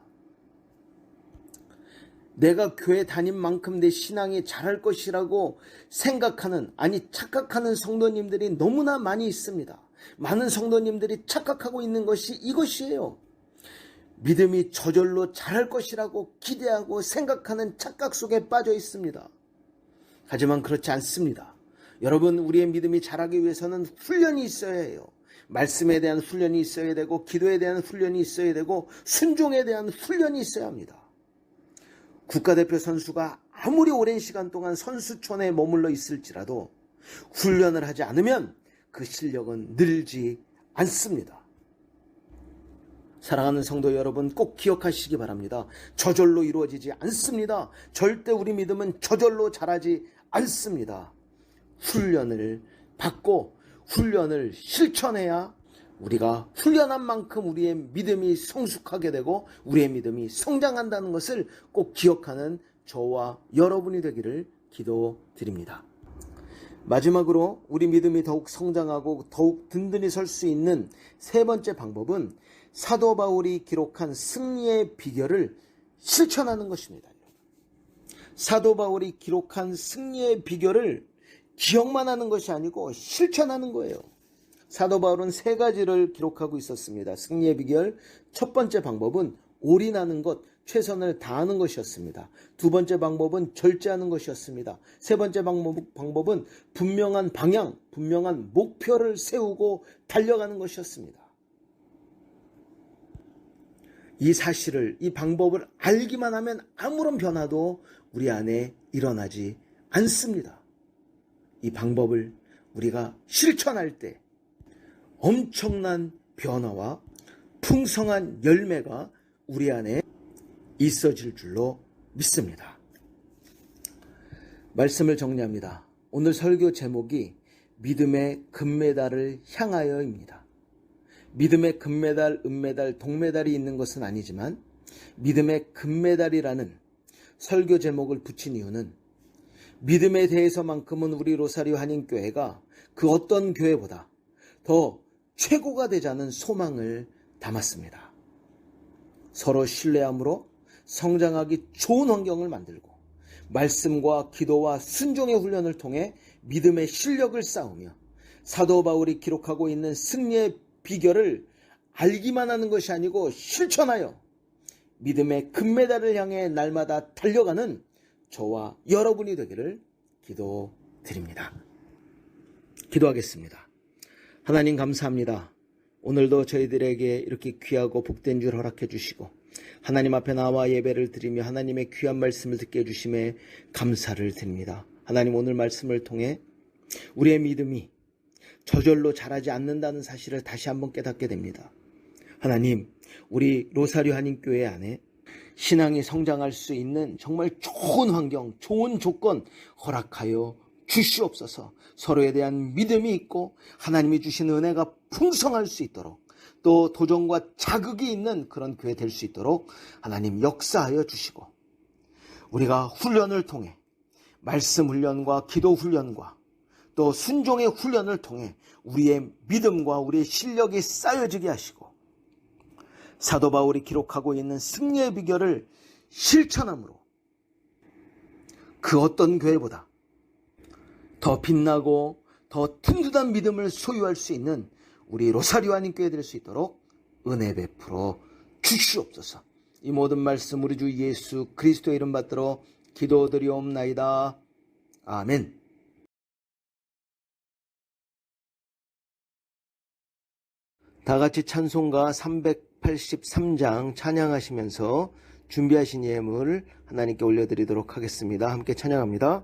[SPEAKER 1] 내가 교회 다닌 만큼 내 신앙이 잘할 것이라고 생각하는, 아니 착각하는 성도님들이 너무나 많이 있습니다. 많은 성도님들이 착각하고 있는 것이 이것이에요. 믿음이 저절로 잘할 것이라고 기대하고 생각하는 착각 속에 빠져 있습니다. 하지만 그렇지 않습니다. 여러분, 우리의 믿음이 자라기 위해서는 훈련이 있어야 해요. 말씀에 대한 훈련이 있어야 되고, 기도에 대한 훈련이 있어야 되고, 순종에 대한 훈련이 있어야 합니다. 국가대표 선수가 아무리 오랜 시간 동안 선수촌에 머물러 있을지라도 훈련을 하지 않으면 그 실력은 늘지 않습니다. 사랑하는 성도 여러분, 꼭 기억하시기 바랍니다. 저절로 이루어지지 않습니다. 절대 우리 믿음은 저절로 자라지 않습니다. 훈련을 받고 훈련을 실천해야 우리가 훈련한 만큼 우리의 믿음이 성숙하게 되고 우리의 믿음이 성장한다는 것을 꼭 기억하는 저와 여러분이 되기를 기도드립니다. 마지막으로 우리 믿음이 더욱 성장하고 더욱 든든히 설 수 있는 세 번째 방법은 사도 바울이 기록한 승리의 비결을 실천하는 것입니다. 사도 바울이 기록한 승리의 비결을 기억만 하는 것이 아니고 실천하는 거예요. 사도 바울은 세 가지를 기록하고 있었습니다. 승리의 비결, 첫 번째 방법은 올인하는 것, 최선을 다하는 것이었습니다. 두 번째 방법은 절제하는 것이었습니다. 세 번째 방법은 분명한 방향, 분명한 목표를 세우고 달려가는 것이었습니다. 이 사실을, 이 방법을 알기만 하면 아무런 변화도 우리 안에 일어나지 않습니다. 이 방법을 우리가 실천할 때 엄청난 변화와 풍성한 열매가 우리 안에 있어질 줄로 믿습니다. 말씀을 정리합니다. 오늘 설교 제목이 믿음의 금메달을 향하여입니다. 믿음의 금메달, 은메달, 동메달이 있는 것은 아니지만 믿음의 금메달이라는 설교 제목을 붙인 이유는 믿음에 대해서만큼은 우리 로사리오 한인교회가 그 어떤 교회보다 더 최고가 되자는 소망을 담았습니다. 서로 신뢰함으로 성장하기 좋은 환경을 만들고 말씀과 기도와 순종의 훈련을 통해 믿음의 실력을 쌓으며 사도 바울이 기록하고 있는 승리의 비결을 알기만 하는 것이 아니고 실천하여 믿음의 금메달을 향해 날마다 달려가는 저와 여러분이 되기를 기도드립니다. 기도하겠습니다. 하나님 감사합니다. 오늘도 저희들에게 이렇게 귀하고 복된 줄 허락해 주시고 하나님 앞에 나와 예배를 드리며 하나님의 귀한 말씀을 듣게 해주심에 감사를 드립니다. 하나님 오늘 말씀을 통해 우리의 믿음이 저절로 자라지 않는다는 사실을 다시 한번 깨닫게 됩니다. 하나님, 우리 로사리오 한인교회 안에 신앙이 성장할 수 있는 정말 좋은 환경, 좋은 조건 허락하여 주시옵소서. 서로에 대한 믿음이 있고 하나님이 주신 은혜가 풍성할 수 있도록 또 도전과 자극이 있는 그런 교회 될 수 있도록 하나님 역사하여 주시고 우리가 훈련을 통해 말씀 훈련과 기도 훈련과 또 순종의 훈련을 통해 우리의 믿음과 우리의 실력이 쌓여지게 하시고 사도 바울이 기록하고 있는 승리의 비결을 실천함으로 그 어떤 교회보다 더 빛나고 더 튼튼한 믿음을 소유할 수 있는 우리 로사리오 한인교회 될 수 있도록 은혜 베풀어 주시옵소서. 이 모든 말씀 우리 주 예수 그리스도의 이름 받들어 기도드리옵나이다. 아멘. 다 같이 찬송가 383장 찬양하시면서 준비하신 예물 하나님께 올려드리도록 하겠습니다. 함께 찬양합니다.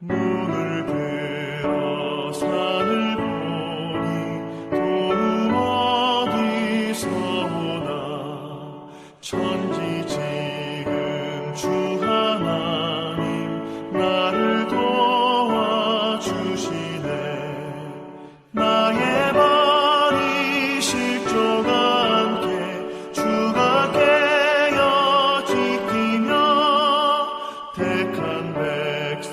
[SPEAKER 3] 눈을 들어 산을 보니 도움 어디서 오나 천지 지금 주 하나님 나를 도와주시네 나의 발이 실족 않게 주가 깨어 지키며 택한 백성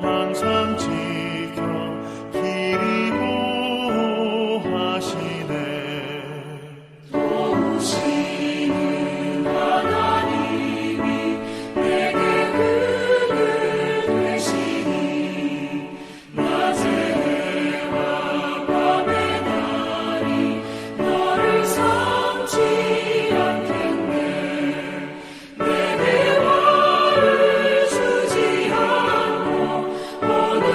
[SPEAKER 3] 항상 지켜 길이 보호하시네
[SPEAKER 2] 도우시는 하나님이 내게 그늘 되시니 낮의 해와 밤의 달이 너를 삼지 않겠네 내 대화를 주지 않고 오늘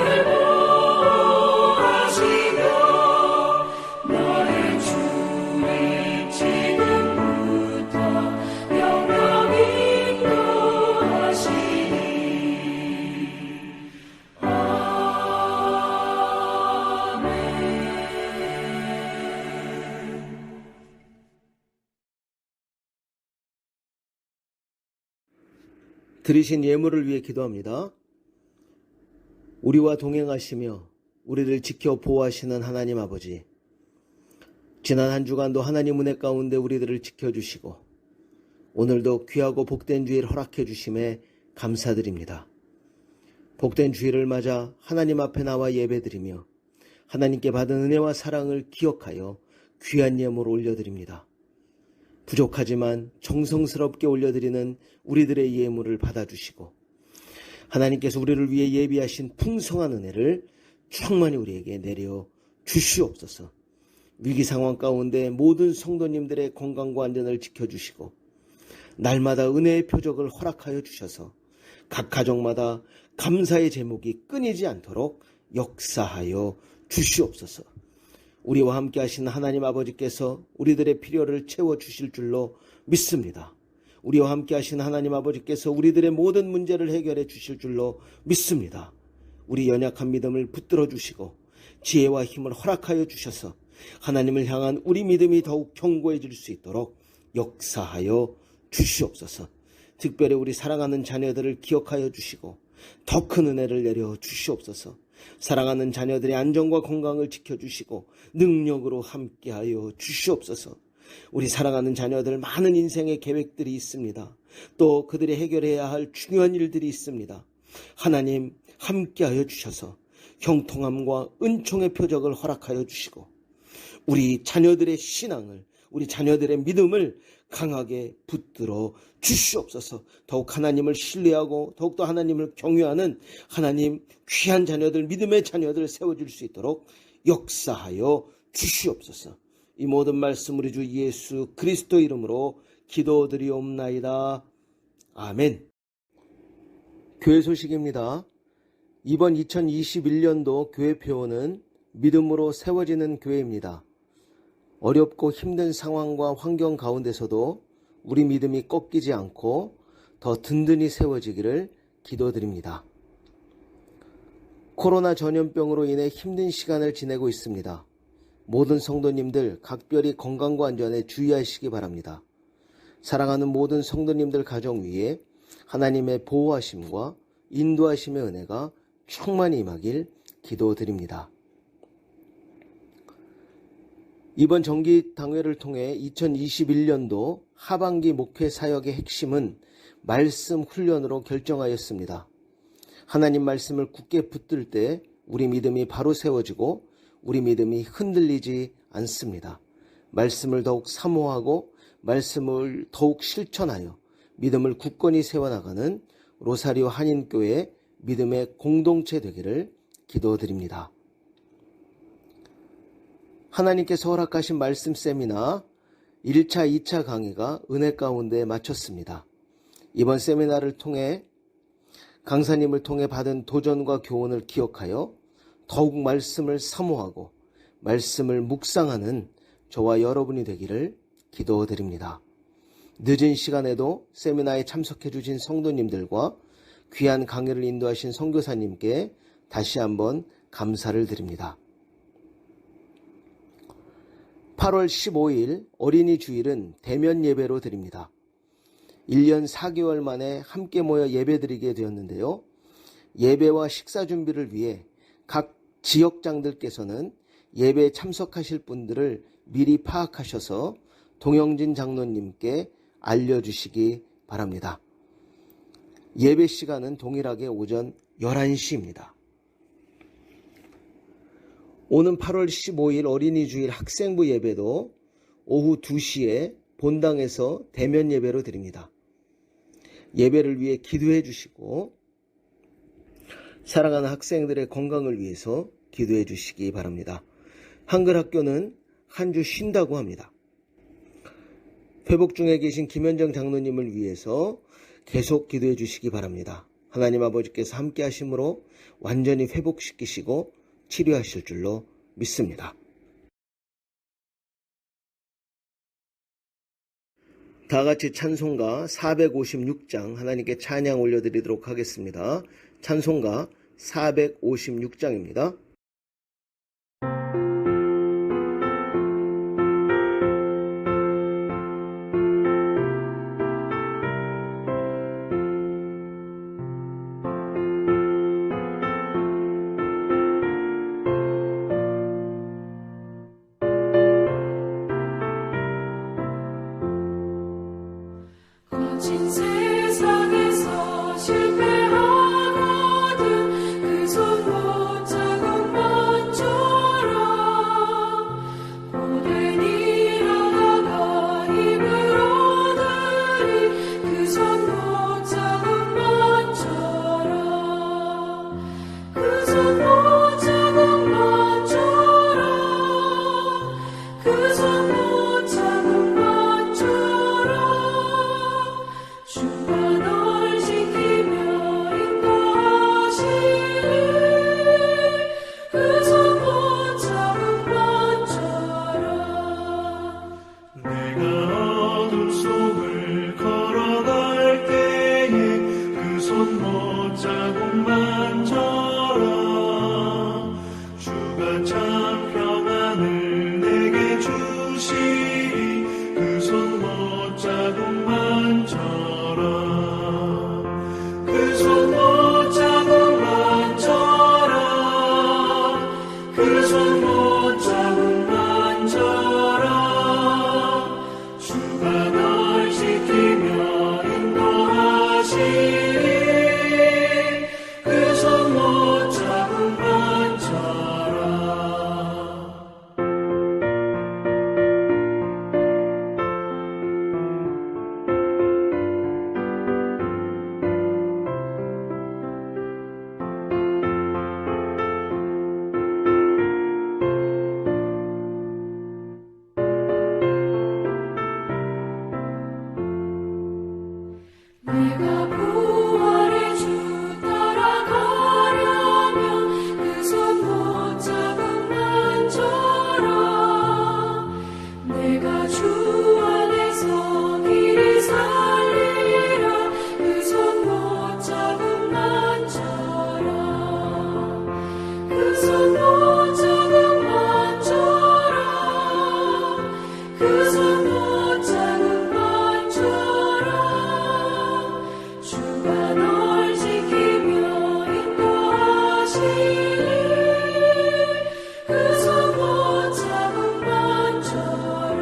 [SPEAKER 2] 보호하시며 너의 주의 지금부터 영영 인도하시니
[SPEAKER 1] 드리신 예물을 위해 기도합니다. 우리와 동행하시며 우리를 지켜 보호하시는 하나님 아버지, 지난 한 주간도 하나님 은혜 가운데 우리들을 지켜주시고 오늘도 귀하고 복된 주일 허락해 주심에 감사드립니다. 복된 주일을 맞아 하나님 앞에 나와 예배드리며 하나님께 받은 은혜와 사랑을 기억하여 귀한 예물을 올려드립니다. 부족하지만 정성스럽게 올려드리는 우리들의 예물을 받아주시고 하나님께서 우리를 위해 예비하신 풍성한 은혜를 충만히 우리에게 내려 주시옵소서. 위기 상황 가운데 모든 성도님들의 건강과 안전을 지켜주시고 날마다 은혜의 표적을 허락하여 주셔서 각 가정마다 감사의 제목이 끊이지 않도록 역사하여 주시옵소서. 우리와 함께 하신 하나님 아버지께서 우리들의 필요를 채워주실 줄로 믿습니다. 우리와 함께 하신 하나님 아버지께서 우리들의 모든 문제를 해결해 주실 줄로 믿습니다. 우리 연약한 믿음을 붙들어 주시고 지혜와 힘을 허락하여 주셔서 하나님을 향한 우리 믿음이 더욱 견고해질 수 있도록 역사하여 주시옵소서. 특별히 우리 사랑하는 자녀들을 기억하여 주시고 더 큰 은혜를 내려 주시옵소서. 사랑하는 자녀들의 안전과 건강을 지켜주시고 능력으로 함께하여 주시옵소서. 우리 사랑하는 자녀들 많은 인생의 계획들이 있습니다. 또 그들이 해결해야 할 중요한 일들이 있습니다. 하나님 함께하여 주셔서 형통함과 은총의 표적을 허락하여 주시고 우리 자녀들의 신앙을, 우리 자녀들의 믿음을 강하게 붙들어 주시옵소서. 더욱 하나님을 신뢰하고 더욱더 하나님을 경외하는 하나님 귀한 자녀들, 믿음의 자녀들 세워줄 수 있도록 역사하여 주시옵소서. 이 모든 말씀 우리 주 예수 그리스도 이름으로 기도드리옵나이다. 아멘. 교회 소식입니다. 이번 2021년도 교회 표어는 믿음으로 세워지는 교회입니다. 어렵고 힘든 상황과 환경 가운데서도 우리 믿음이 꺾이지 않고 더 든든히 세워지기를 기도드립니다. 코로나 전염병으로 인해 힘든 시간을 지내고 있습니다. 모든 성도님들 각별히 건강과 안전에 주의하시기 바랍니다. 사랑하는 모든 성도님들 가정 위에 하나님의 보호하심과 인도하심의 은혜가 충만히 임하길 기도드립니다. 이번 정기당회를 통해 2021년도 하반기 목회 사역의 핵심은 말씀 훈련으로 결정하였습니다. 하나님 말씀을 굳게 붙들 때 우리 믿음이 바로 세워지고 우리 믿음이 흔들리지 않습니다. 말씀을 더욱 사모하고 말씀을 더욱 실천하여 믿음을 굳건히 세워나가는 로사리오 한인교회 믿음의 공동체 되기를 기도드립니다. 하나님께서 허락하신 말씀 세미나 1차, 2차 강의가 은혜 가운데 마쳤습니다. 이번 세미나를 통해 강사님을 통해 받은 도전과 교훈을 기억하여 더욱 말씀을 사모하고 말씀을 묵상하는 저와 여러분이 되기를 기도드립니다. 늦은 시간에도 세미나에 참석해 주신 성도님들과 귀한 강의를 인도하신 선교사님께 다시 한번 감사를 드립니다. 8월 15일 어린이 주일은 대면 예배로 드립니다. 1년 4개월 만에 함께 모여 예배드리게 되었는데요. 예배와 식사 준비를 위해 각 지역장들께서는 예배에 참석하실 분들을 미리 파악하셔서 동영진 장로님께 알려주시기 바랍니다. 예배 시간은 동일하게 오전 11시입니다. 오는 8월 15일 어린이 주일 학생부 예배도 오후 2시에 본당에서 대면 예배로 드립니다. 예배를 위해 기도해 주시고 사랑하는 학생들의 건강을 위해서 기도해 주시기 바랍니다. 한글학교는 한 주 쉰다고 합니다. 회복 중에 계신 김현정 장로님을 위해서 계속 기도해 주시기 바랍니다. 하나님 아버지께서 함께 하심으로 완전히 회복시키시고 치료하실 줄로 믿습니다. 다 같이 찬송가 456장 하나님께 찬양 올려드리도록 하겠습니다. 찬송가 456장입니다.
[SPEAKER 2] 거친 세상에서 실패하거든 그 손 못 잡은 것처럼 고된 일하다가 힘을 얻으리 그 손 못 잡은 것처럼 그 손 못 잡은 것처럼 그 손 못 잡은 것처럼 주 내가 부활의 주 따라가려면 그 손 붙잡고 만져라. 내가 주 안에서 길을 살리라. 그 손 붙잡고 만져라. 그 손 붙잡고 만져라. 그 손 붙잡고 만져라. 주가 널 지키며 인도하시니 그 손 붙잡고 만져라.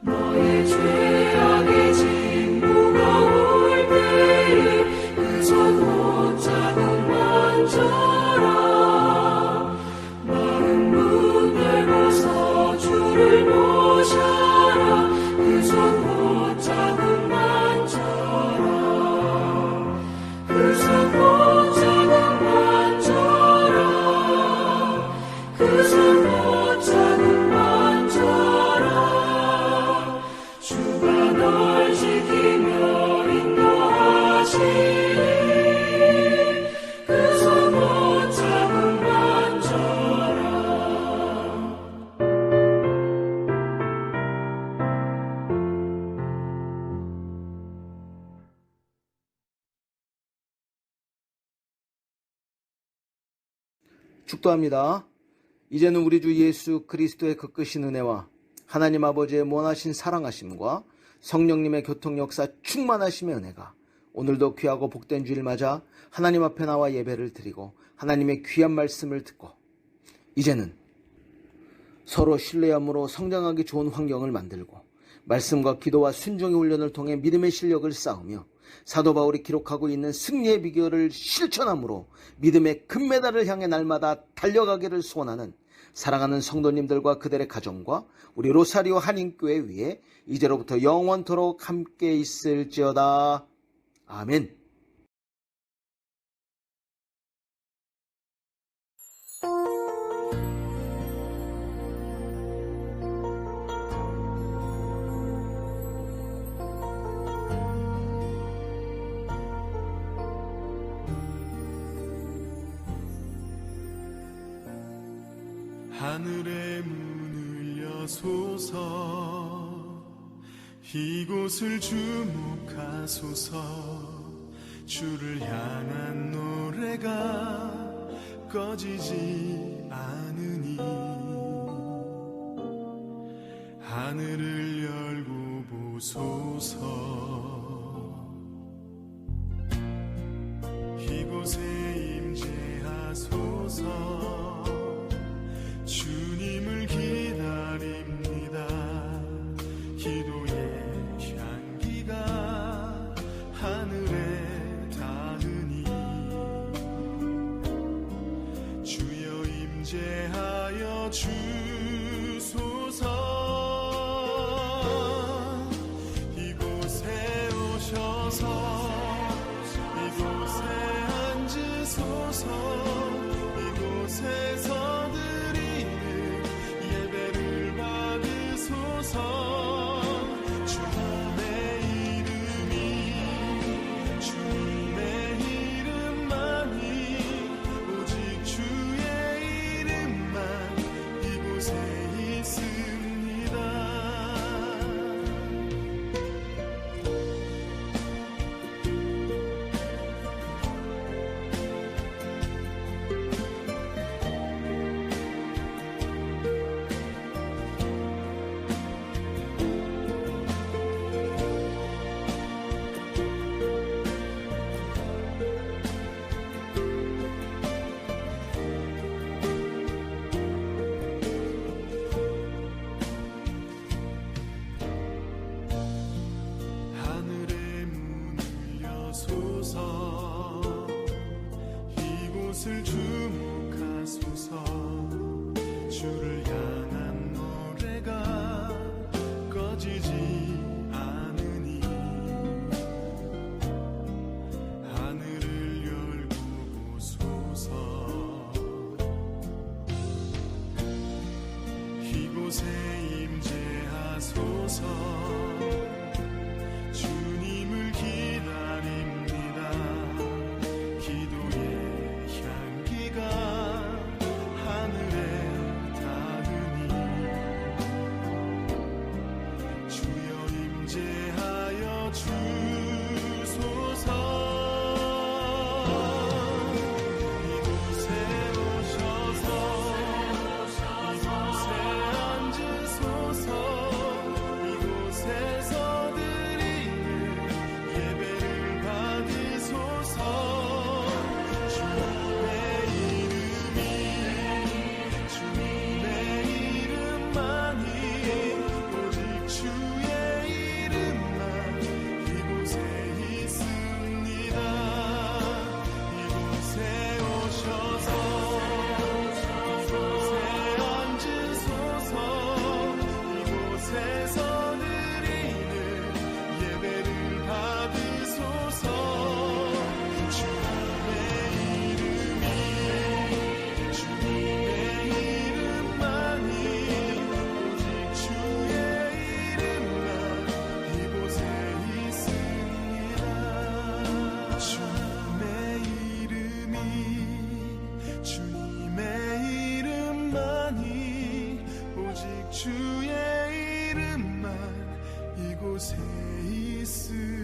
[SPEAKER 2] 너의 죄악의 짐 무거울 때에 그 손 붙잡고 만져라. 마음 문 열고서 주를 모셔라. 그 손 붙잡고 만져라. 그 손 붙잡고 만져라. 그 손 붙잡고 만져라. 주가 널 지키며 인도하시니 그 손 붙잡고 만져라.
[SPEAKER 1] 축도합니다. 이제는 우리 주 예수 그리스도의 그 크신 은혜와 하나님 아버지의 무한하신 사랑하심과 성령님의 교통 역사 충만하심의 은혜가 오늘도 귀하고 복된 주일 맞아 하나님 앞에 나와 예배를 드리고 하나님의 귀한 말씀을 듣고 이제는 서로 신뢰함으로 성장하기 좋은 환경을 만들고 말씀과 기도와 순종의 훈련을 통해 믿음의 실력을 쌓으며 사도 바울이 기록하고 있는 승리의 비결을 실천함으로 믿음의 금메달을 향해 날마다 달려가기를 소원하는 사랑하는 성도님들과 그들의 가정과 우리 로사리오 한인교회 위에 이제로부터 영원토록 함께 있을지어다. 아멘.
[SPEAKER 3] 하늘의 문을 여소서 이곳을 주목하소서 주를 향한 노래가 꺼지지 않으니 하늘을 열고 보소서 이곳에 임재하소서 주님을 기다립니다. 기도의 향기가 하늘에 닿으니 주여 임재하여 주소서 이곳에 주소서. 이곳에 오셔서 이곳에 앉으소서. 이곳에서 드리는 예배를 받으소서. 주님의 이름만이 오직 주의 이름만 이곳에 있습니다. 이곳에 오셔서 이곳에 앉으소서. 이곳에서 드리는 예배를 받으소서. 주님의 이름만이 오직 주의 이름만 이곳에 있습니다. 주님의 이름만이 오직 주의 이름만 이곳에 있습니다.